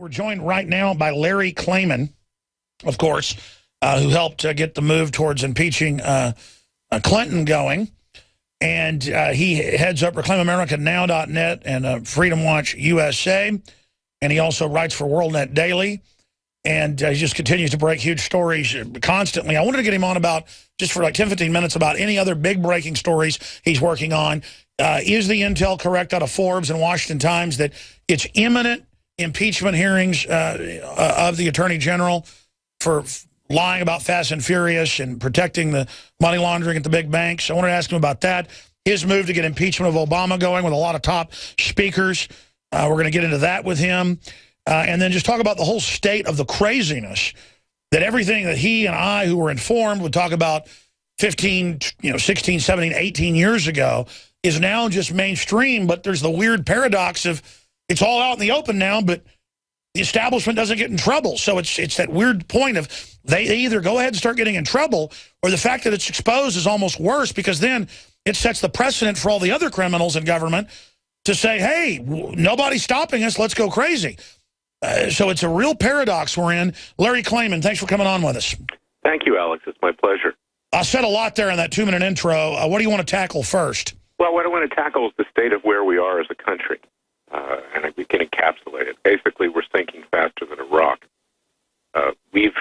We're joined right now by Larry Klayman, of course, who helped get the move towards impeaching Clinton going. And he heads up ReclaimAmericaNow.net and Freedom Watch USA. And he also writes for WorldNet Daily. And he just continues to break huge stories constantly. I wanted to get him on about, just for like 10, 15 minutes, about any other big breaking stories he's working on. Is the intel correct out of Forbes and Washington Times that it's imminent impeachment hearings of the Attorney General for lying about Fast and Furious and protecting the money laundering at the big banks? I wanted to ask him about that. His move to get impeachment of Obama going with a lot of top speakers. We're going to get into that with him. And then just talk about the whole state of the craziness, that everything that he and I, who were informed, would talk about 15, 16, 17, 18 years ago, is now just mainstream. But there's the weird paradox of it's all out in the open now, but the establishment doesn't get in trouble. So it's that weird point of they either go ahead and start getting in trouble, or the fact that it's exposed is almost worse, because then it sets the precedent for all the other criminals in government to say, hey, nobody's stopping us, let's go crazy. So it's a real paradox we're in. Larry Klayman, thanks for coming on with us. Thank you, Alex. It's my pleasure. I said a lot there in that 2-minute intro. What do you want to tackle first? Well, what I want to tackle is the state of where we are as a country, and we can encapsulate it. Basically, we're sinking faster than a rock. We've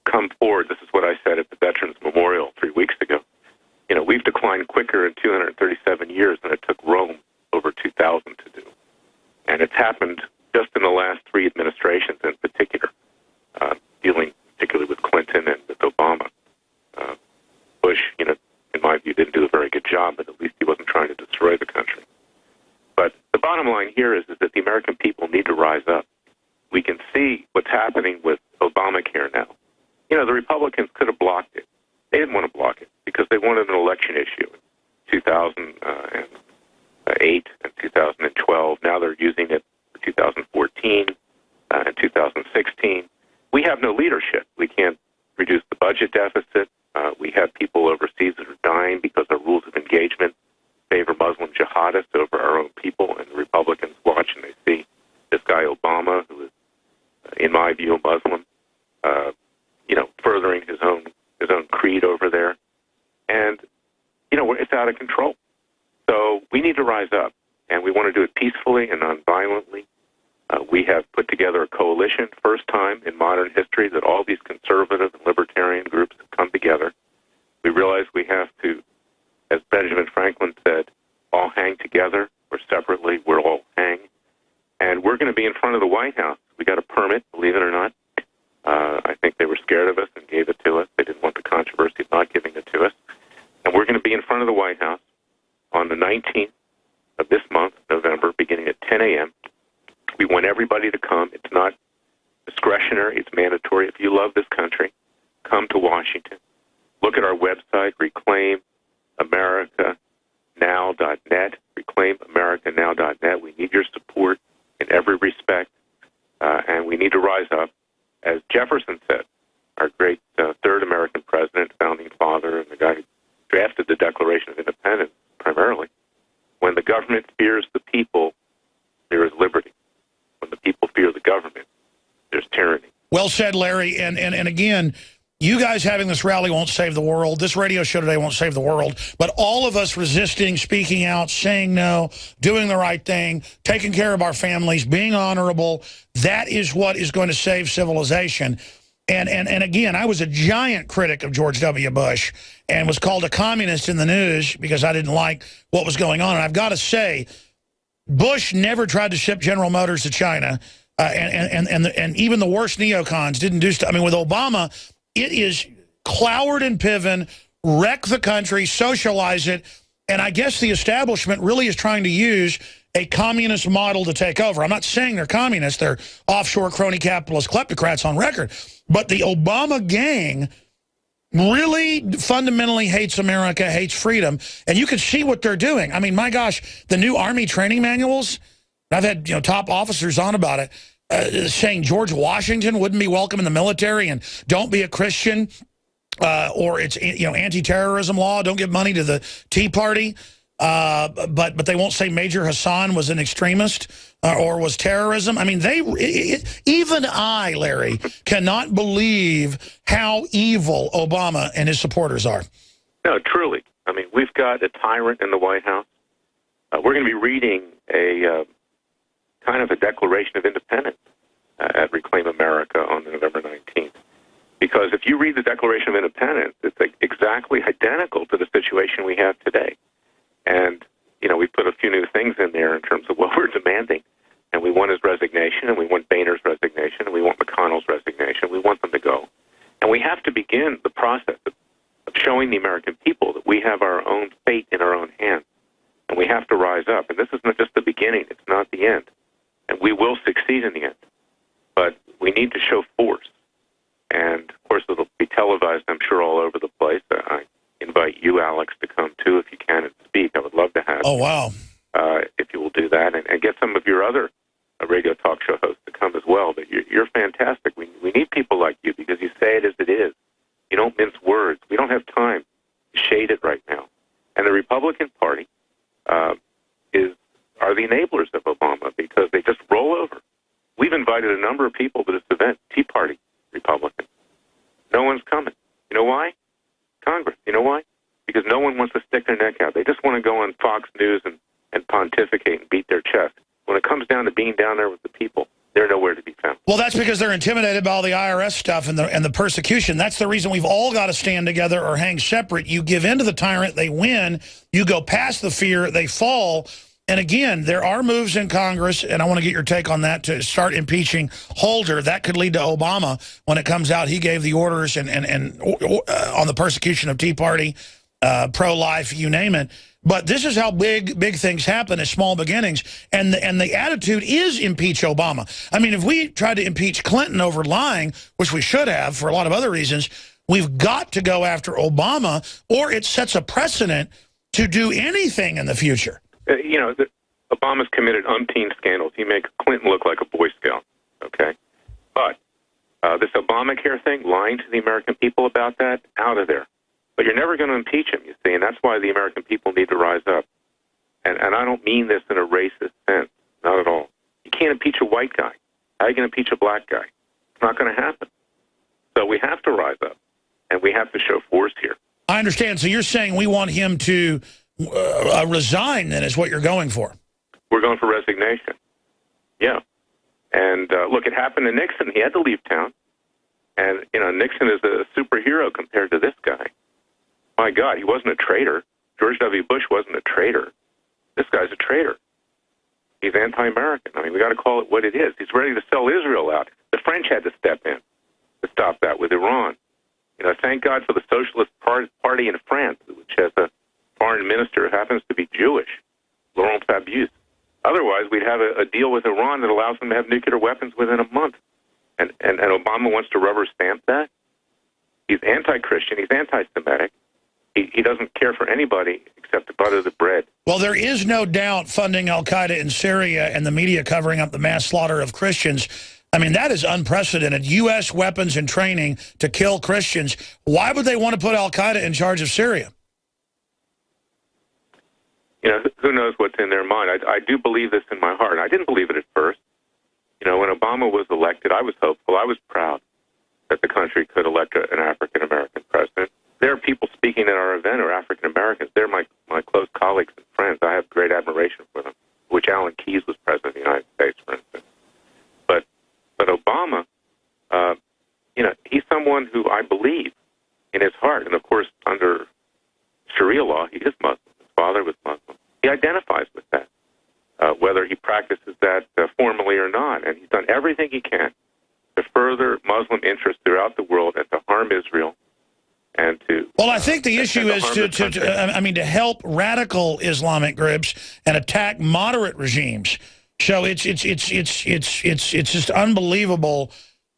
come forward. This is what I said at the Veterans Memorial 3 weeks ago. We've declined quicker in 237 years than it took Rome over 2,000 to do. And it's happened just in the last 3 administrations in particular, dealing particularly with Clinton and with Obama. Bush, in my view, didn't do a very good job, but at least he wasn't trying to destroy the country. But the bottom line here is that the American people need to rise up. We can see what's happening with Obamacare now. The Republicans could have blocked it. They didn't want to block it because they wanted an election issue in 2008 and 2012. Now they're using it for 2014 and 2016. We have no leadership. We can't reduce the budget deficit. We have people overseas that are dying because our rules of engagement favor Muslim jihadists over our own people, and the Republicans watch and they see this guy Obama, who is, in my view, a Muslim, furthering his own creed over there. And, it's out of control. So we need to rise up, and we want to do it peacefully and nonviolently. We have put together a coalition, first time in modern history that all these conservative and libertarian groups have come together. We realize we have to, as Benjamin Franklin said, all hang together, or separately we'll all hang. And we're going to be in front of the White House. We got a permit, believe it or not. I think they were scared of us and gave it to us. They didn't want the controversy of not giving it to us. And we're going to be in front of the White House on the 19th of this month, November, beginning at 10 a.m. We want everybody to come. It's not discretionary. It's mandatory. If you love this country, come to Washington. Look at our website, ReclaimAmericaNow.net, ReclaimAmericaNow.net. We need your support in every respect, and we need to rise up. As Jefferson said, our great third American president, founding father, and the guy who drafted the Declaration of Independence primarily, when the government fears the people, there is liberty. When the people fear the government, there's tyranny. Well said, Larry. And again, you guys having this rally won't save the world. This radio show today won't save the world. But all of us resisting, speaking out, saying no, doing the right thing, taking care of our families, being honorable, that is what is going to save civilization. And again, I was a giant critic of George W. Bush and was called a communist in the news because I didn't like what was going on. And I've got to say, Bush never tried to ship General Motors to China, and even the worst neocons didn't do stuff. I mean, with Obama, it is Cloward and Piven, wreck the country, socialize it, and I guess the establishment really is trying to use a communist model to take over. I'm not saying they're communists. They're offshore crony capitalist kleptocrats on record. But the Obama gang really fundamentally hates America, hates freedom, and you can see what they're doing. I mean, my gosh, the new Army training manuals, I've had top officers on about it, saying George Washington wouldn't be welcome in the military, and don't be a Christian, or it's anti-terrorism law, don't give money to the Tea Party. but they won't say Major Hassan was an extremist or was terrorism. I mean, even I, Larry, cannot believe how evil Obama and his supporters are. No, truly. I mean, we've got a tyrant in the White House. We're going to be reading a kind of a Declaration of Independence at Reclaim America on November 19th. Because if you read the Declaration of Independence, it's exactly identical to the situation we have today. And, you know, we put a few new things in there in terms of what we're demanding. And we want his resignation, and we want Boehner's resignation, and we want McConnell's resignation. We want them to go. And we have to begin the process of showing the American people that we have our own fate in our own hands. And we have to rise up. And this is not just the beginning. It's not the end. And we will succeed in the end. But we need to show force. And, of course, it'll be televised, I'm sure, all over the place. I invite you, Alex, to come, too, if you can, and speak. I would love to have you. Oh, wow. If you will do that. And get some of your other radio talk show hosts to come as well. But you're fantastic. We need people like you because you say it as it is. You don't mince words. We don't have time to shade it right now. And the Republican Party are the enablers of Obama because they just roll over. We've invited a number of people to this event, Tea Party Republicans. No one's coming. You know why? Congress. You know why? Because no one wants to stick their neck out. They just want to go on Fox News and pontificate and beat their chest. When it comes down to being down there with the people, they're nowhere to be found. Well, that's because they're intimidated by all the IRS stuff and the persecution. That's the reason we've all got to stand together or hang separate. You give in to the tyrant, they win. You go past the fear, they fall. And again, there are moves in Congress, and I want to get your take on that, to start impeaching Holder. That could lead to Obama when it comes out. He gave the orders and on the persecution of Tea Party, pro-life, you name it. But this is how big things happen as small beginnings. And the attitude is impeach Obama. I mean, if we tried to impeach Clinton over lying, which we should have for a lot of other reasons, we've got to go after Obama, or it sets a precedent to do anything in the future. You know, Obama's committed umpteen scandals. He makes Clinton look like a Boy Scout, okay? But this Obamacare thing, lying to the American people about that, out of there. But you're never going to impeach him, you see, and that's why the American people need to rise up. And I don't mean this in a racist sense, not at all. You can't impeach a white guy. How are you going to impeach a black guy? It's not going to happen. So we have to rise up, and we have to show force here. I understand. So you're saying we want him to resign, then, is what you're going for? We're going for resignation. Yeah. And, look, it happened to Nixon. He had to leave town. And, you know, Nixon is a superhero compared to this guy. My God, he wasn't a traitor. George W. Bush wasn't a traitor. This guy's a traitor. He's anti-American. I mean, we got to call it what it is. He's ready to sell Israel out. The French had to step in to stop that with Iran. You know, thank God for the Socialist Party in France, which has a foreign minister who happens to be Jewish, Laurent Fabius. Otherwise, we'd have a deal with Iran that allows them to have nuclear weapons within a month. And Obama wants to rubber stamp that? He's anti-Christian. He's anti-Semitic. He doesn't care for anybody except to butter the bread. Well, there is no doubt funding al-Qaeda in Syria and the media covering up the mass slaughter of Christians. I mean, that is unprecedented. U.S. weapons and training to kill Christians. Why would they want to put al-Qaeda in charge of Syria? You know, who knows what's in their mind. I do believe this in my heart. I didn't believe it at first. You know, when Obama was elected, I was hopeful. I was proud that the country could elect an African-American president. There are people speaking at our event who are African-Americans. They're my close colleagues and friends. I have great admiration for them, which Alan Keyes was president of the United States, for instance. But Obama, you know, he's someone who I believe in his heart. And, of course, under Sharia law, he is Muslim. His father was Muslim. He identifies with that, whether he practices that formally or not. And he's done everything he can to further Muslim interests throughout the world and to harm Israel. And to, well, I think the issue is to help radical Islamic groups and attack moderate regimes. So it's just unbelievable.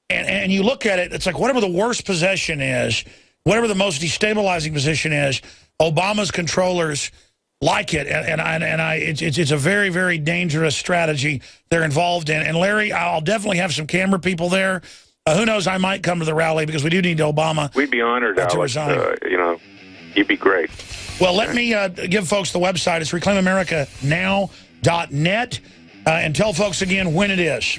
And you look at it, it's like whatever the worst possession is, whatever the most destabilizing position is, Obama's controllers like it, it's a very, very dangerous strategy they're involved in. And Larry, I'll definitely have some camera people there. Who knows? I might come to the rally because we do need Obama. We'd be honored, Alex. You know, You'd be great. Well, let me give folks the website. It's reclaimamerica.now.net. And tell folks again when it is.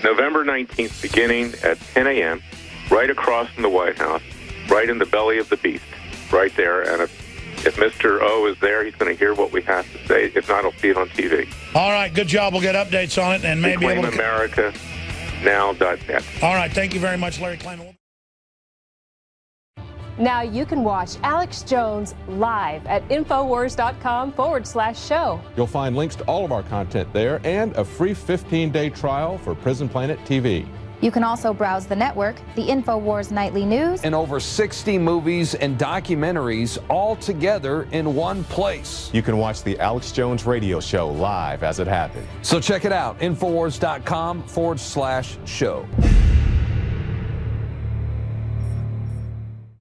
November 19th, beginning at 10 a.m., right across from the White House, right in the belly of the beast, right there. And if Mr. O is there, he's going to hear what we have to say. If not, he'll see it on TV. All right, good job. We'll get updates on it and maybe able to... ReclaimAmericaNow.net. All right, thank you very much, Larry Klayman. Now you can watch Alex Jones live at INFOWARS.com/show. You'll find links to all of our content there and a free 15-day trial for Prison Planet TV. You can also browse the network, the InfoWars Nightly News, and over 60 movies and documentaries all together in one place. You can watch the Alex Jones radio show live as it happened. So check it out, Infowars.com/show.